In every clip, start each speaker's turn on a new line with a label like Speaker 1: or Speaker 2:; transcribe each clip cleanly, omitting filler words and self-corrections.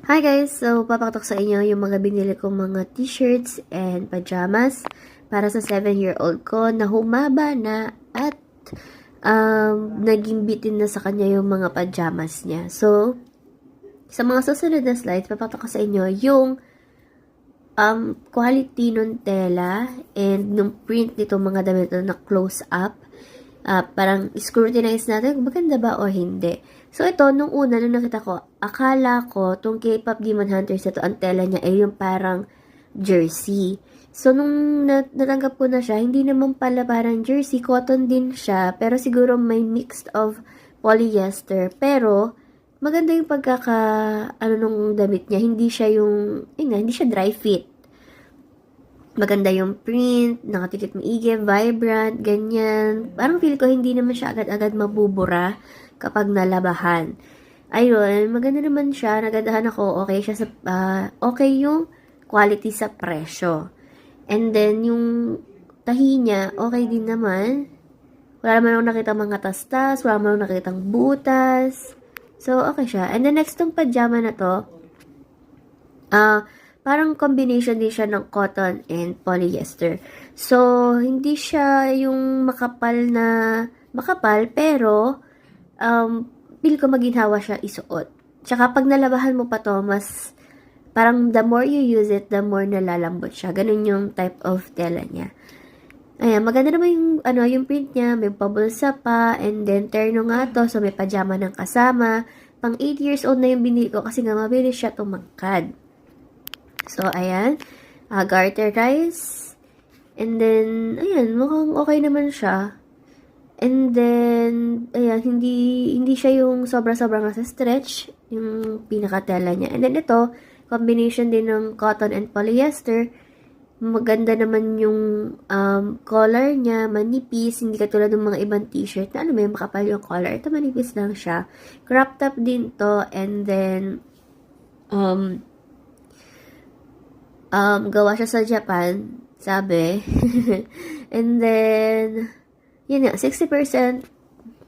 Speaker 1: Hi guys! So, papatok sa inyo yung mga binili kong mga t-shirts and pajamas para sa 7-year-old ko na humaba na at naging bitin na sa kanya yung mga pajamas niya. So, sa mga susunod na slides, papatok ko sa inyo yung quality ng tela and ng print nito mga damit na close-up. Parang scrutinize natin kung maganda ba o hindi. So, ito, nung una, nung nakita ko, akala ko, tong K-pop Demon Hunters na to, ang tela niya ay yung parang jersey. So, nung natanggap ko na siya, hindi naman pala parang jersey, cotton din siya, pero siguro may mixed of polyester. Pero, maganda yung nung damit niya, hindi siya hindi siya dry fit. Maganda yung print, nakatikit maigi, vibrant, ganyan. Parang feel ko hindi naman siya agad-agad mabubura kapag nalabahan. Ayun, maganda naman siya, nagandahan ako, okay siya okay yung quality sa presyo. And then, yung tahi niya, okay din naman. Wala naman akong nakita mga tastas, wala naman akong nakitang butas. So, okay siya. And then, next tong pajama na to, parang combination din siya ng cotton and polyester. So, hindi siya yung makapal, pero, feel ko maginhawa siya isuot. Tsaka, pag nalabahan mo pa to, mas, parang the more you use it, the more nalalambot siya. Ganun yung type of tela niya. Ayan, maganda naman yung print niya, may pabulsa pa, and then, terno nga to, so may pajama ng kasama. Pang 8 years old na yung binili ko, kasi nga mabilis siya tumangkad. So, ayan. Garterize. And then, ayan, mukhang okay naman siya. And then, ayan, hindi siya yung sobra-sobra nga sa stretch, yung pinakatela niya. And then, ito, combination din ng cotton and polyester. Maganda naman yung collar niya, manipis, hindi katulad ng mga ibang t-shirt na may makapal yung collar. Ito, manipis lang siya. Crop top din to, and then, gawa siya sa Japan, sabi. And then, yun nga, 60%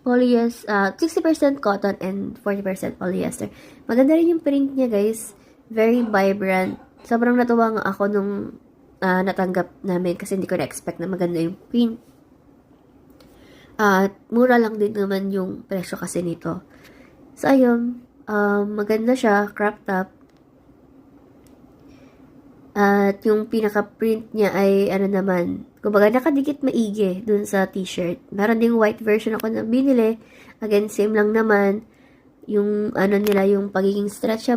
Speaker 1: polyester, 60% cotton and 40% polyester. Maganda rin yung print niya, guys. Very vibrant. Sobrang natuwa nga ako nung natanggap namin kasi hindi ko na-expect na maganda yung print. At mura lang din naman yung presyo kasi nito. So, ayun. Maganda siya, crop top. At yung pinaka-print niya ay kumbaga nakadikit maigi dun sa t-shirt. Meron ding white version ako na binili. Again, same lang naman. Yung nila, yung pagiging stretchable.